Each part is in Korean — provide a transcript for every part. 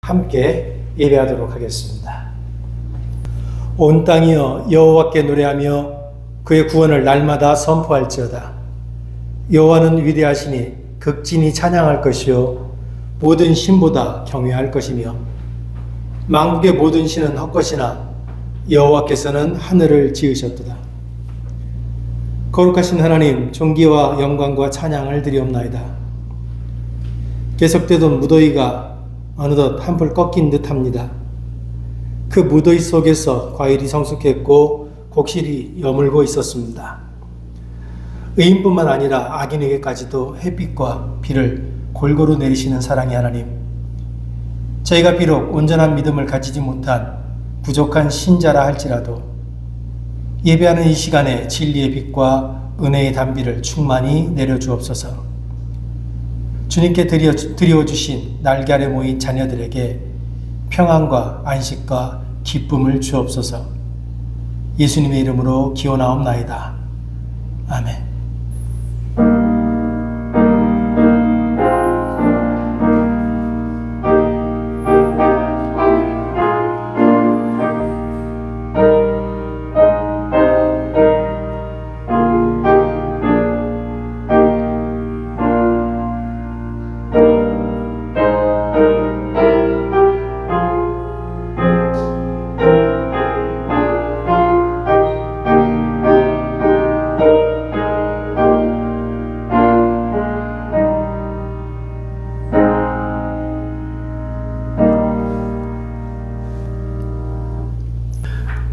함께 예배하도록 하겠습니다. 온 땅이여 여호와께 노래하며 그의 구원을 날마다 선포할지어다. 여호와는 위대하시니 극진히 찬양할 것이요 모든 신보다 경외할 것이며 만국의 모든 신은 헛것이나 여호와께서는 하늘을 지으셨도다. 거룩하신 하나님, 존귀와 영광과 찬양을 드리옵나이다. 계속되던 무더위가 어느덧 한풀 꺾인 듯합니다. 그 무더위 속에서 과일이 성숙했고 곡실이 여물고 있었습니다. 의인뿐만 아니라 악인에게까지도 햇빛과 비를 골고루 내리시는 사랑의 하나님, 저희가 비록 온전한 믿음을 가지지 못한 부족한 신자라 할지라도 예배하는 이 시간에 진리의 빛과 은혜의 단비를 충만히 내려주옵소서. 주님께 드려주신 날개 아래 모인 자녀들에게 평안과 안식과 기쁨을 주옵소서. 예수님의 이름으로 기원하옵나이다. 아멘.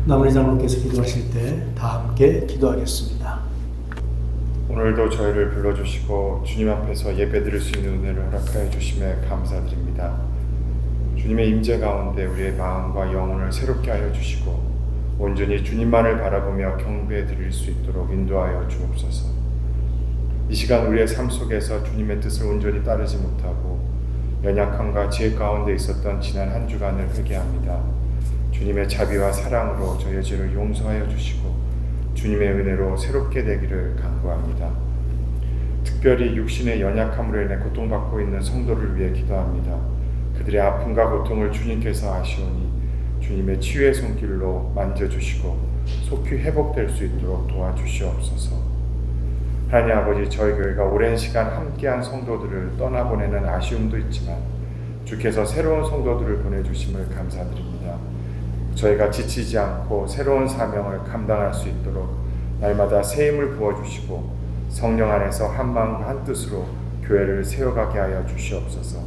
나머지 장로께서 기도하실 때 다 함께 기도하겠습니다. 오늘도 저희를 불러주시고 주님 앞에서 예배드릴 수 있는 은혜를 허락하여 주심에 감사드립니다. 주님의 임재 가운데 우리의 마음과 영혼을 새롭게 하여 주시고 온전히 주님만을 바라보며 경배해 드릴 수 있도록 인도하여 주옵소서. 이 시간 우리의 삶 속에서 주님의 뜻을 온전히 따르지 못하고 연약함과 죄 가운데 있었던 지난 한 주간을 회개합니다. 주님의 자비와 사랑으로 저희의 죄를 용서하여 주시고 주님의 은혜로 새롭게 되기를 간구합니다. 특별히 육신의 연약함으로 인해 고통받고 있는 성도를 위해 기도합니다. 그들의 아픔과 고통을 주님께서 아시오니 주님의 치유의 손길로 만져주시고 속히 회복될 수 있도록 도와주시옵소서. 하나님 아버지, 저희 교회가 오랜 시간 함께한 성도들을 떠나보내는 아쉬움도 있지만 주께서 새로운 성도들을 보내주심을 감사드립니다. 저희가 지치지 않고 새로운 사명을 감당할 수 있도록 날마다 새 힘을 부어주시고 성령 안에서 한 마음과 한 뜻으로 교회를 세워가게 하여 주시옵소서.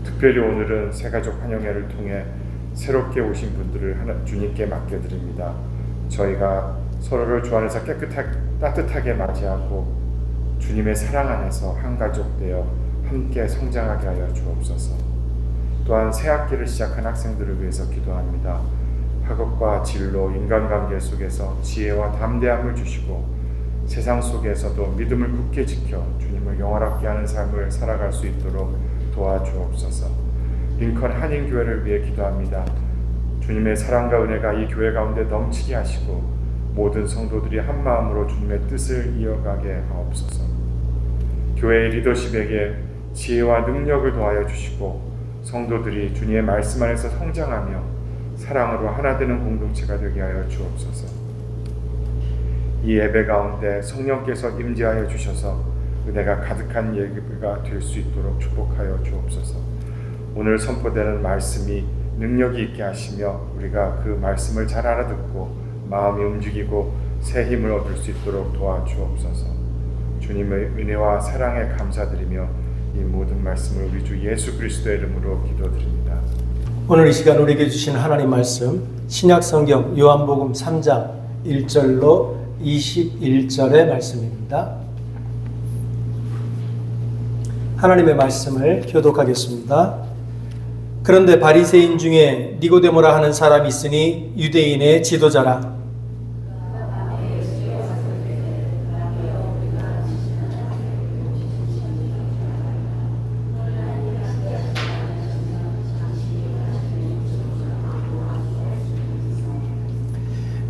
특별히 오늘은 새가족 환영회를 통해 새롭게 오신 분들을 주님께 맡겨드립니다. 저희가 서로를 주 안에서 따뜻하게 맞이하고 주님의 사랑 안에서 한 가족 되어 함께 성장하게 하여 주옵소서. 또한 새 학기를 시작한 학생들을 위해서 기도합니다. 학업과 진로, 인간관계 속에서 지혜와 담대함을 주시고 세상 속에서도 믿음을 굳게 지켜 주님을 영화롭게 하는 삶을 살아갈 수 있도록 도와주옵소서. 링컨 한인교회를 위해 기도합니다. 주님의 사랑과 은혜가 이 교회 가운데 넘치게 하시고 모든 성도들이 한 마음으로 주님의 뜻을 이어가게 하옵소서. 교회의 리더십에게 지혜와 능력을 더하여 주시고 성도들이 주님의 말씀 안에서 성장하며 사랑으로 하나 되는 공동체가 되게 하여 주옵소서. 이 예배 가운데 성령께서 임재하여 주셔서 은혜가 가득한 예배가 될 수 있도록 축복하여 주옵소서. 오늘 선포되는 말씀이 능력이 있게 하시며 우리가 그 말씀을 잘 알아듣고 마음이 움직이고 새 힘을 얻을 수 있도록 도와주옵소서. 주님의 은혜와 사랑에 감사드리며 이 모든 말씀을 우리 주 예수 그리스도의 이름으로 기도드립니다. 오늘 이 시간 우리에게 주신 하나님 말씀, 신약성경 요한복음 3장 1절로 21절의 말씀입니다. 하나님의 말씀을 교독하겠습니다. 그런데 바리새인 중에 니고데모라 하는 사람이 있으니 유대인의 지도자라.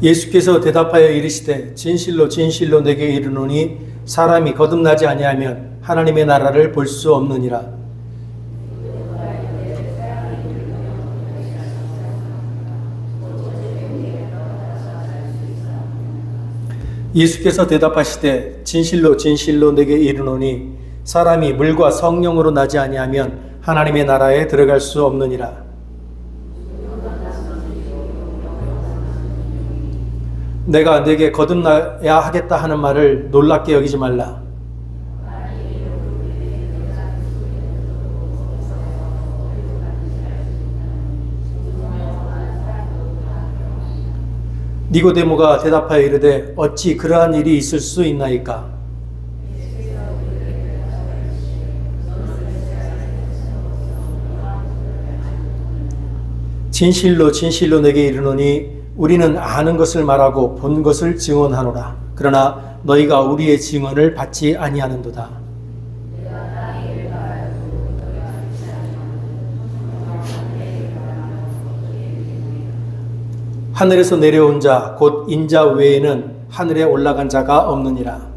예수께서 대답하여 이르시되 진실로 진실로 내게 이르노니 사람이 거듭나지 아니하면 하나님의 나라를 볼 수 없느니라. 예수께서 대답하시되 진실로 진실로 내게 이르노니 사람이 물과 성령으로 나지 아니하면 하나님의 나라에 들어갈 수 없느니라. 내가 내게 거듭나야 하겠다 하는 말을 놀랍게 여기지 말라. 니고데모가 대답하여 이르되 어찌 그러한 일이 있을 수 있나이까? 진실로 진실로 내게 이르노니 우리는 아는 것을 말하고 본 것을 증언하노라. 그러나 너희가 우리의 증언을 받지 아니하는도다. 하늘에서 내려온 자 곧 인자 외에는 하늘에 올라간 자가 없느니라.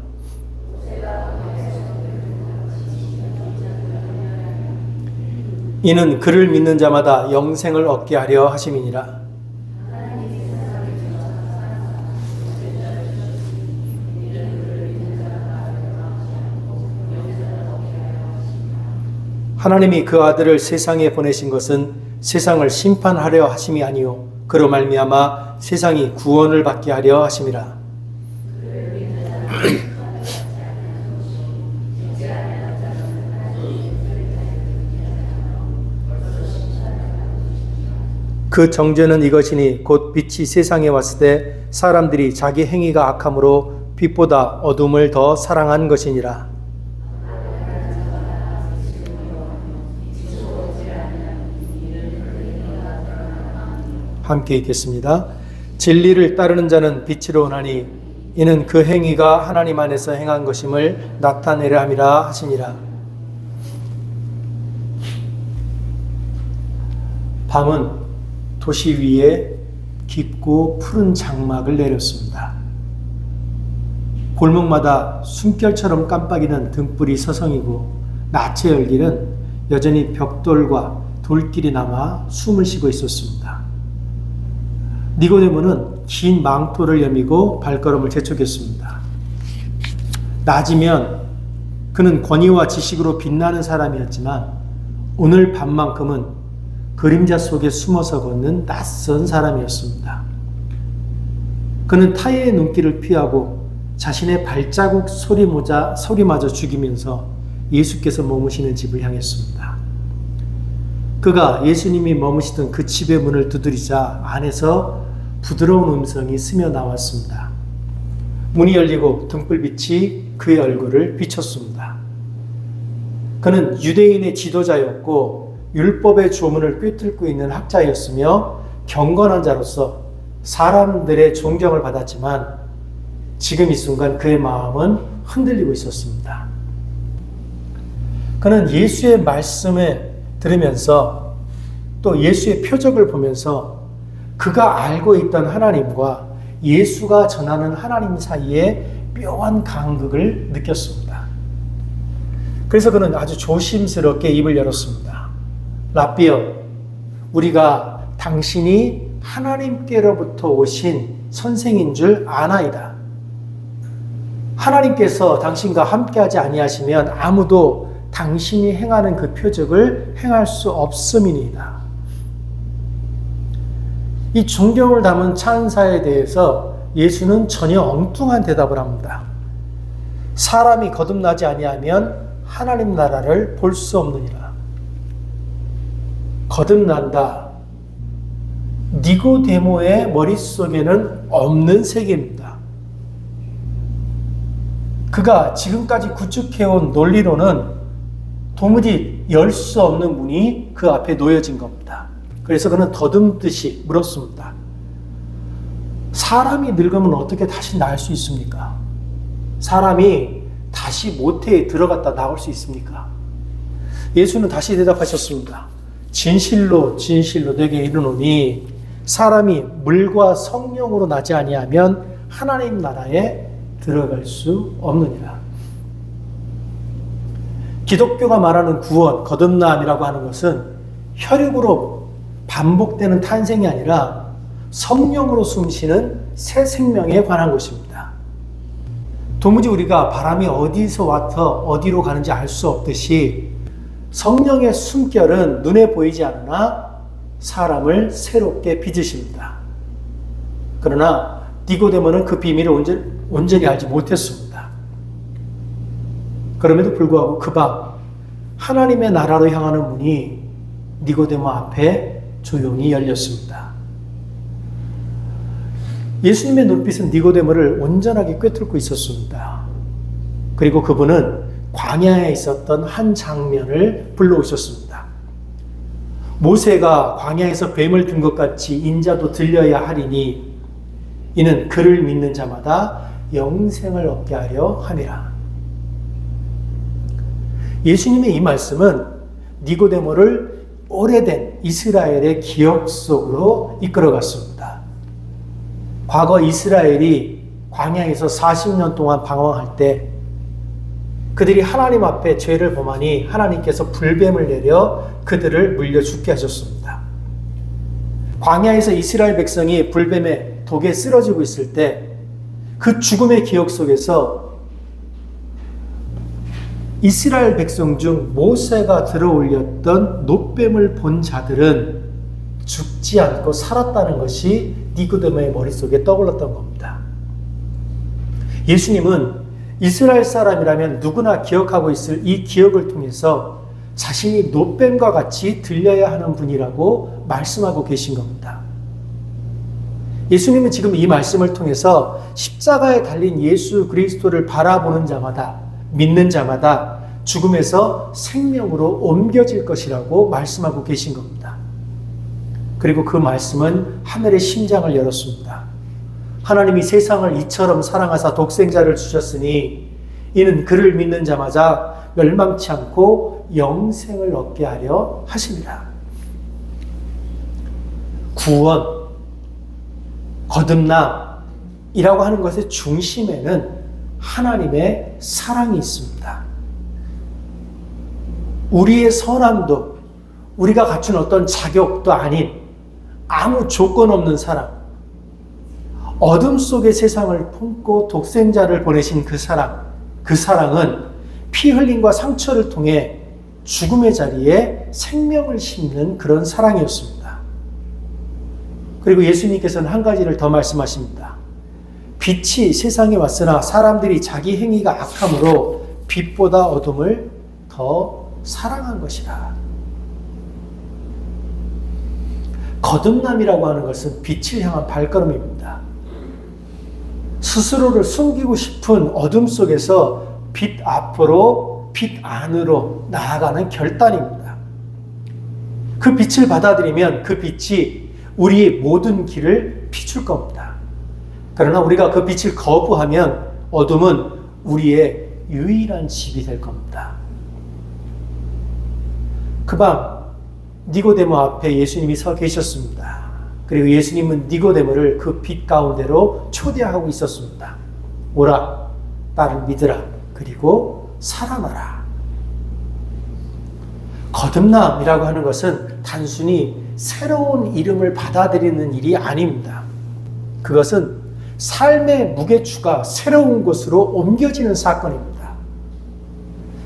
이는 그를 믿는 자마다 영생을 얻게 하려 하심이니라. 하나님이 그 아들을 세상에 보내신 것은 세상을 심판하려 하심이 아니요 그로 말미암아 세상이 구원을 받게 하려 하심이라. 그 정죄는 이것이니 곧 빛이 세상에 왔을 때 사람들이 자기 행위가 악함으로 빛보다 어둠을 더 사랑한 것이니라. 함께 읽겠습니다. 진리를 따르는 자는 빛으로 오나니 이는 그 행위가 하나님 안에서 행한 것임을 나타내려 함이라 하시니라. 밤은 도시 위에 깊고 푸른 장막을 내렸습니다. 골목마다 숨결처럼 깜빡이는 등불이 서성이고 낮의 열기는 여전히 벽돌과 돌길이 남아 숨을 쉬고 있었습니다. 니고데모는 긴 망토를 여미고 발걸음을 재촉했습니다. 낮이면 그는 권위와 지식으로 빛나는 사람이었지만 오늘 밤만큼은 그림자 속에 숨어서 걷는 낯선 사람이었습니다. 그는 타의의 눈길을 피하고 자신의 발자국 소리마저 죽이면서 예수께서 머무시는 집을 향했습니다. 그가 예수님이 머무시던 그 집의 문을 두드리자 안에서 부드러운 음성이 스며 나왔습니다. 문이 열리고 등불빛이 그의 얼굴을 비췄습니다. 그는 유대인의 지도자였고 율법의 조문을 꿰뚫고 있는 학자였으며 경건한 자로서 사람들의 존경을 받았지만 지금 이 순간 그의 마음은 흔들리고 있었습니다. 그는 예수의 말씀을 들으면서 또 예수의 표적을 보면서 그가 알고 있던 하나님과 예수가 전하는 하나님 사이에 묘한 간극을 느꼈습니다. 그래서 그는 아주 조심스럽게 입을 열었습니다. 라비어, 우리가 당신이 하나님께로부터 오신 선생인 줄 아나이다. 하나님께서 당신과 함께하지 아니하시면 아무도 당신이 행하는 그 표적을 행할 수 없음이니이다. 이 존경을 담은 찬사에 대해서 예수는 전혀 엉뚱한 대답을 합니다. 사람이 거듭나지 아니하면 하나님 나라를 볼 수 없느니라. 거듭난다. 니고데모의 머릿속에는 없는 세계입니다. 그가 지금까지 구축해온 논리로는 도무지 열 수 없는 문이 그 앞에 놓여진 겁니다. 그래서 그는 더듬듯이 물었습니다. 사람이 늙으면 어떻게 다시 나을 수 있습니까? 사람이 다시 모태에 들어갔다 나올 수 있습니까? 예수는 다시 대답하셨습니다. 진실로 진실로 내게 이르노니 사람이 물과 성령으로 나지 아니하면 하나님 나라에 들어갈 수 없느니라. 기독교가 말하는 구원, 거듭남이라고 하는 것은 혈육으로 반복되는 탄생이 아니라 성령으로 숨쉬는 새 생명에 관한 것입니다. 도무지 우리가 바람이 어디서 와서 어디로 가는지 알 수 없듯이 성령의 숨결은 눈에 보이지 않으나 사람을 새롭게 빚으십니다. 그러나 니고데모는 그 비밀을 온전히 알지 못했습니다. 그럼에도 불구하고 그 밤 하나님의 나라로 향하는 문이 니고데모 앞에 조용히 열렸습니다. 예수님의 눈빛은 니고데모를 온전하게 꿰뚫고 있었습니다. 그리고 그분은 광야에 있었던 한 장면을 불러오셨습니다. 모세가 광야에서 뱀을 든 것 같이 인자도 들려야 하리니 이는 그를 믿는 자마다 영생을 얻게 하려 함이라. 예수님의 이 말씀은 니고데모를 오래된 이스라엘의 기억 속으로 이끌어갔습니다. 과거 이스라엘이 광야에서 40년 동안 방황할 때 그들이 하나님 앞에 죄를 범하니 하나님께서 불뱀을 내려 그들을 물려 죽게 하셨습니다. 광야에서 이스라엘 백성이 불뱀의 독에 쓰러지고 있을 때 그 죽음의 기억 속에서 이스라엘 백성 중 모세가 들어올렸던 놋뱀을 본 자들은 죽지 않고 살았다는 것이 니고데모의 머릿속에 떠올랐던 겁니다. 예수님은 이스라엘 사람이라면 누구나 기억하고 있을 이 기억을 통해서 자신이 놋뱀과 같이 들려야 하는 분이라고 말씀하고 계신 겁니다. 예수님은 지금 이 말씀을 통해서 십자가에 달린 예수 그리스도를 바라보는 자마다, 믿는 자마다 죽음에서 생명으로 옮겨질 것이라고 말씀하고 계신 겁니다. 그리고 그 말씀은 하늘의 심장을 열었습니다. 하나님이 세상을 이처럼 사랑하사 독생자를 주셨으니 이는 그를 믿는 자마다 멸망치 않고 영생을 얻게 하려 하십니다. 구원, 거듭남이라고 하는 것의 중심에는 하나님의 사랑이 있습니다. 우리의 선함도 우리가 갖춘 어떤 자격도 아닌 아무 조건 없는 사랑, 어둠 속의 세상을 품고 독생자를 보내신 그 사랑은 피 흘림과 상처를 통해 죽음의 자리에 생명을 심는 그런 사랑이었습니다. 그리고 예수님께서는 한 가지를 더 말씀하십니다. 빛이 세상에 왔으나 사람들이 자기 행위가 악함으로 빛보다 어둠을 더 사랑한 것이라. 거듭남이라고 하는 것은 빛을 향한 발걸음입니다. 스스로를 숨기고 싶은 어둠 속에서 빛 앞으로, 빛 안으로 나아가는 결단입니다. 그 빛을 받아들이면 그 빛이 우리의 모든 길을 비출 겁니다. 그러나 우리가 그 빛을 거부하면 어둠은 우리의 유일한 집이 될 겁니다. 그 밤 니고데모 앞에 예수님이 서 계셨습니다. 그리고 예수님은 니고데모를 그 빛 가운데로 초대하고 있었습니다. 오라, 나를 믿으라, 그리고 살아나라. 거듭남이라고 하는 것은 단순히 새로운 이름을 받아들이는 일이 아닙니다. 그것은 삶의 무게추가 새로운 곳으로 옮겨지는 사건입니다.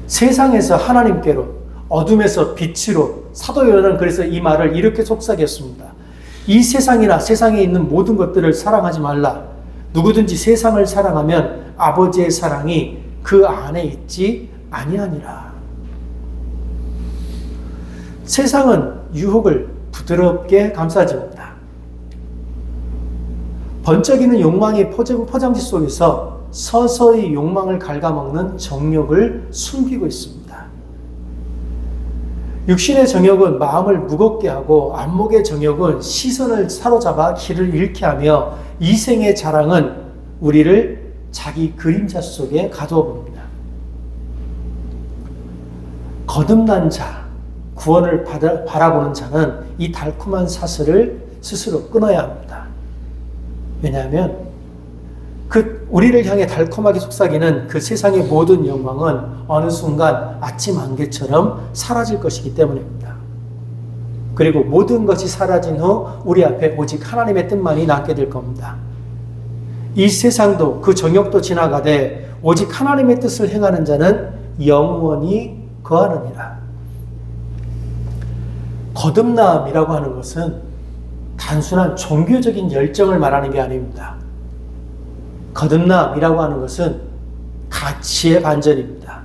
세상에서 하나님께로, 어둠에서 빛으로, 사도 요한은 그래서 이 말을 이렇게 속삭였습니다. 이 세상이나 세상에 있는 모든 것들을 사랑하지 말라. 누구든지 세상을 사랑하면 아버지의 사랑이 그 안에 있지 아니하니라. 세상은 유혹을 부드럽게 감싸줍니다. 번쩍이는 욕망의 포장지 속에서 서서히 욕망을 갉아먹는 정욕을 숨기고 있습니다. 육신의 정욕은 마음을 무겁게 하고 안목의 정욕은 시선을 사로잡아 길을 잃게 하며 이생의 자랑은 우리를 자기 그림자 속에 가두어 봅니다. 거듭난 자, 구원을 바라보는 자는 이 달콤한 사슬을 스스로 끊어야 합니다. 왜냐하면 우리를 향해 달콤하게 속삭이는 그 세상의 모든 영광은 어느 순간 아침 안개처럼 사라질 것이기 때문입니다. 그리고 모든 것이 사라진 후 우리 앞에 오직 하나님의 뜻만이 남게 될 겁니다. 이 세상도 그 정욕도 지나가되 오직 하나님의 뜻을 행하는 자는 영원히 거하느니라. 거듭남이라고 하는 것은 단순한 종교적인 열정을 말하는 게 아닙니다. 거듭남이라고 하는 것은 가치의 반전입니다.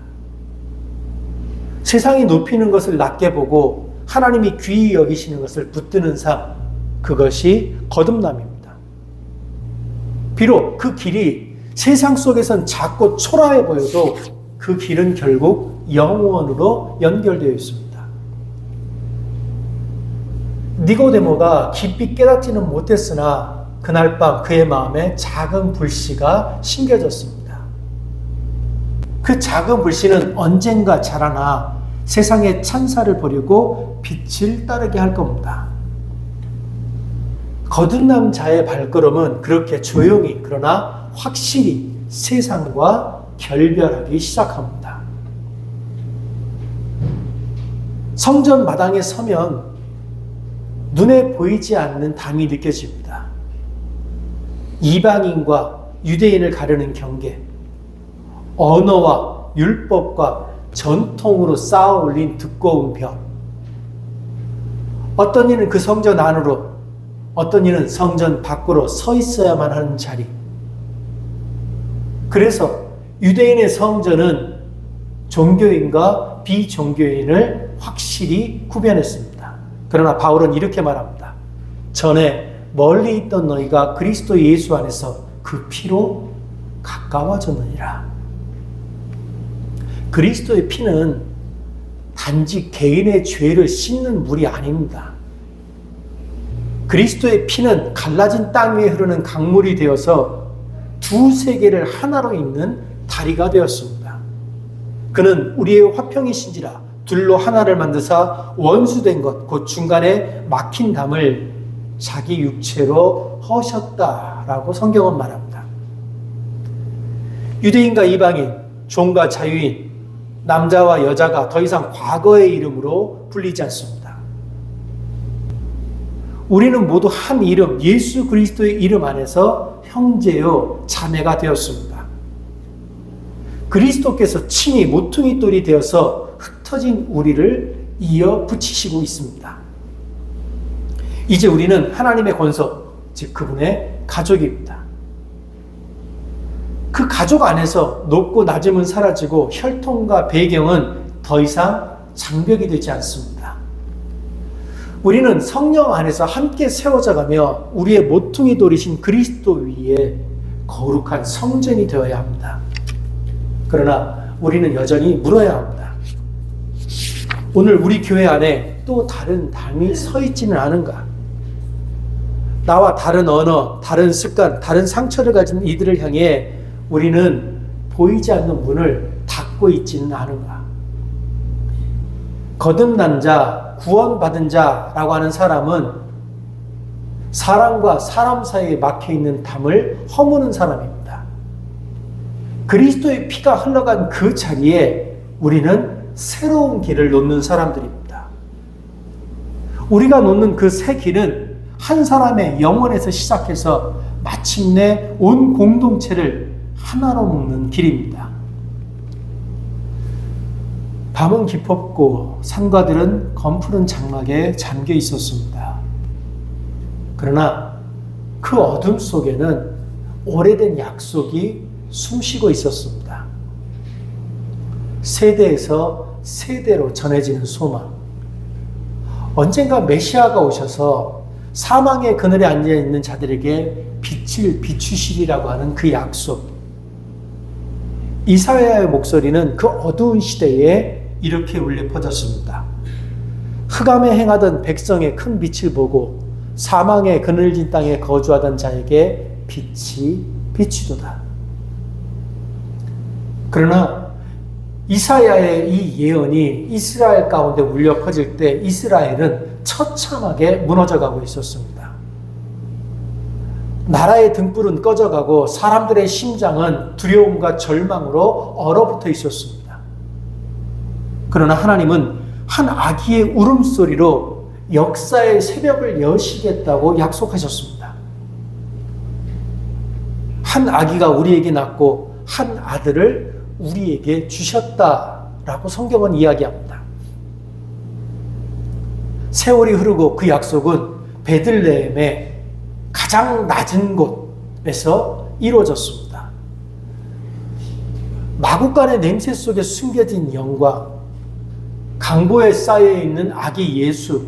세상이 높이는 것을 낮게 보고 하나님이 귀히 여기시는 것을 붙드는 삶, 그것이 거듭남입니다. 비록 그 길이 세상 속에선 작고 초라해 보여도 그 길은 결국 영원으로 연결되어 있습니다. 니고데모가 깊이 깨닫지는 못했으나 그날 밤 그의 마음에 작은 불씨가 심겨졌습니다. 그 작은 불씨는 언젠가 자라나 세상의 찬사를 버리고 빛을 따르게 할 겁니다. 거듭난 자의 발걸음은 그렇게 조용히 그러나 확실히 세상과 결별하기 시작합니다. 성전 마당에 서면 눈에 보이지 않는 담이 느껴집니다. 이방인과 유대인을 가르는 경계, 언어와 율법과 전통으로 쌓아 올린 두꺼운 벽. 어떤 이는 그 성전 안으로, 어떤 이는 성전 밖으로 서 있어야만 하는 자리. 그래서 유대인의 성전은 종교인과 비종교인을 확실히 구별했습니다. 그러나 바울은 이렇게 말합니다. 전에 멀리 있던 너희가 그리스도 예수 안에서 그 피로 가까워졌느니라. 그리스도의 피는 단지 개인의 죄를 씻는 물이 아닙니다. 그리스도의 피는 갈라진 땅 위에 흐르는 강물이 되어서 두 세계를 하나로 잇는 다리가 되었습니다. 그는 우리의 화평이신지라 둘로 하나를 만드사 원수된 것 곧 중간에 막힌 담을 자기 육체로 허셨다라고 성경은 말합니다. 유대인과 이방인, 종과 자유인, 남자와 여자가 더 이상 과거의 이름으로 불리지 않습니다. 우리는 모두 한 이름, 예수 그리스도의 이름 안에서 형제요 자매가 되었습니다. 그리스도께서 친히 모퉁이 돌이 되어서 흩어진 우리를 이어 붙이시고 있습니다. 이제 우리는 하나님의 권속, 즉 그분의 가족입니다. 그 가족 안에서 높고 낮음은 사라지고 혈통과 배경은 더 이상 장벽이 되지 않습니다. 우리는 성령 안에서 함께 세워져가며 우리의 모퉁이 돌이신 그리스도 위에 거룩한 성전이 되어야 합니다. 그러나 우리는 여전히 물어야 합니다. 오늘 우리 교회 안에 또 다른 담이 서 있지는 않은가? 나와 다른 언어, 다른 습관, 다른 상처를 가진 이들을 향해 우리는 보이지 않는 문을 닫고 있지는 않은가? 거듭난 자, 구원받은 자라고 하는 사람은 사람과 사람 사이에 막혀있는 담을 허무는 사람입니다. 그리스도의 피가 흘러간 그 자리에 우리는 새로운 길을 놓는 사람들입니다. 우리가 놓는 그 새 길은 한 사람의 영혼에서 시작해서 마침내 온 공동체를 하나로 묶는 길입니다. 밤은 깊었고 산과들은 검푸른 장막에 잠겨 있었습니다. 그러나 그 어둠 속에는 오래된 약속이 숨쉬고 있었습니다. 세대에서 세대로 전해지는 소망. 언젠가 메시아가 오셔서 사망의 그늘에 앉아있는 자들에게 빛을 비추시리라고 하는 그 약속. 이사야의 목소리는 그 어두운 시대에 이렇게 울려 퍼졌습니다. 흑암에 행하던 백성의 큰 빛을 보고 사망의 그늘진 땅에 거주하던 자에게 빛이 비추도다. 그러나 이사야의 이 예언이 이스라엘 가운데 울려 퍼질 때 이스라엘은 처참하게 무너져가고 있었습니다. 나라의 등불은 꺼져가고 사람들의 심장은 두려움과 절망으로 얼어붙어 있었습니다. 그러나 하나님은 한 아기의 울음소리로 역사의 새벽을 여시겠다고 약속하셨습니다. 한 아기가 우리에게 낳고 한 아들을 우리에게 주셨다라고 성경은 이야기합니다. 세월이 흐르고 그 약속은 베들레헴의 가장 낮은 곳에서 이루어졌습니다. 마구간의 냄새 속에 숨겨진 영광, 강보에 쌓여있는 아기 예수,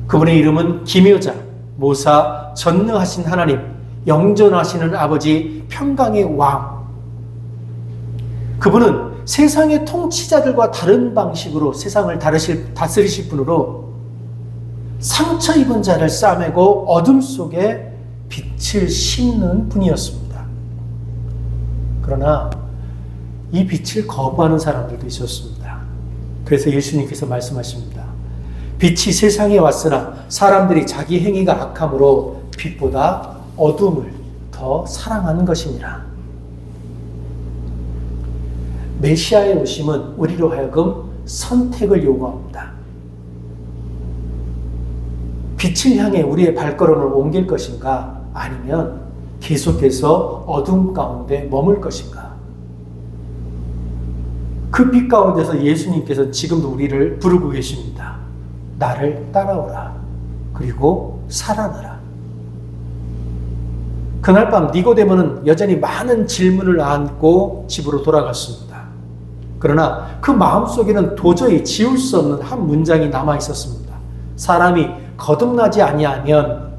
그분의 이름은 기묘자, 모사, 전능하신 하나님, 영존하시는 아버지, 평강의 왕. 그분은 세상의 통치자들과 다른 방식으로 세상을 다스리실 분으로 상처 입은 자를 싸매고 어둠 속에 빛을 심는 분이었습니다. 그러나 이 빛을 거부하는 사람들도 있었습니다. 그래서 예수님께서 말씀하십니다. 빛이 세상에 왔으나 사람들이 자기 행위가 악함으로 빛보다 어둠을 더 사랑하는 것이니라. 메시아의 오심은 우리로 하여금 선택을 요구합니다. 빛을 향해 우리의 발걸음을 옮길 것인가, 아니면 계속해서 어둠 가운데 머물 것인가. 그 빛 가운데서 예수님께서 지금도 우리를 부르고 계십니다. 나를 따라오라. 그리고 살아나라. 그날 밤 니고데모는 여전히 많은 질문을 안고 집으로 돌아갔습니다. 그러나 그 마음속에는 도저히 지울 수 없는 한 문장이 남아 있었습니다. 사람이 거듭나지 아니하면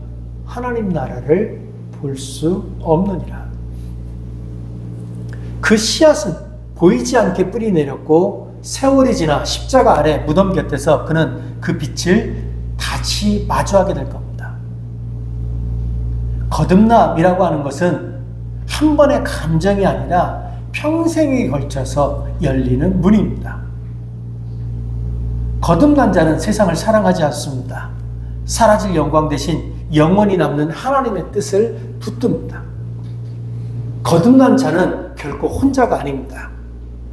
하나님 나라를 볼 수 없느니라. 그 씨앗은 보이지 않게 뿌리 내렸고 세월이 지나 십자가 아래 무덤 곁에서 그는 그 빛을 다시 마주하게 될 겁니다. 거듭남이라고 하는 것은 한 번의 감정이 아니라 평생에 걸쳐서 열리는 문입니다. 거듭난 자는 세상을 사랑하지 않습니다. 사라질 영광 대신 영원히 남는 하나님의 뜻을 붙듭니다. 거듭난 자는 결코 혼자가 아닙니다.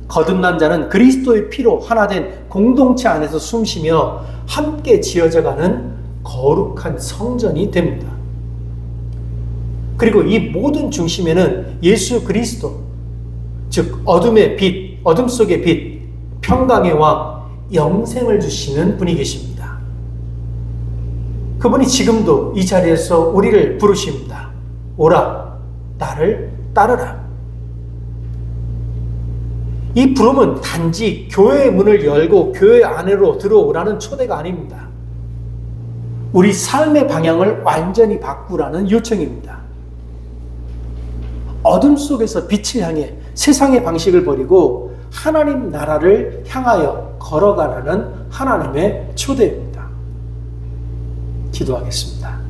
거듭난 자는 그리스도의 피로 하나 된 공동체 안에서 숨쉬며 함께 지어져가는 거룩한 성전이 됩니다. 그리고 이 모든 중심에는 예수 그리스도, 즉 어둠의 빛, 어둠 속의 빛, 평강의 왕, 영생을 주시는 분이 계십니다. 그분이 지금도 이 자리에서 우리를 부르십니다. 오라, 나를 따르라. 이 부름은 단지 교회의 문을 열고 교회 안으로 들어오라는 초대가 아닙니다. 우리 삶의 방향을 완전히 바꾸라는 요청입니다. 어둠 속에서 빛을 향해 세상의 방식을 버리고 하나님 나라를 향하여 걸어가라는 하나님의 초대입니다. 기도하겠습니다.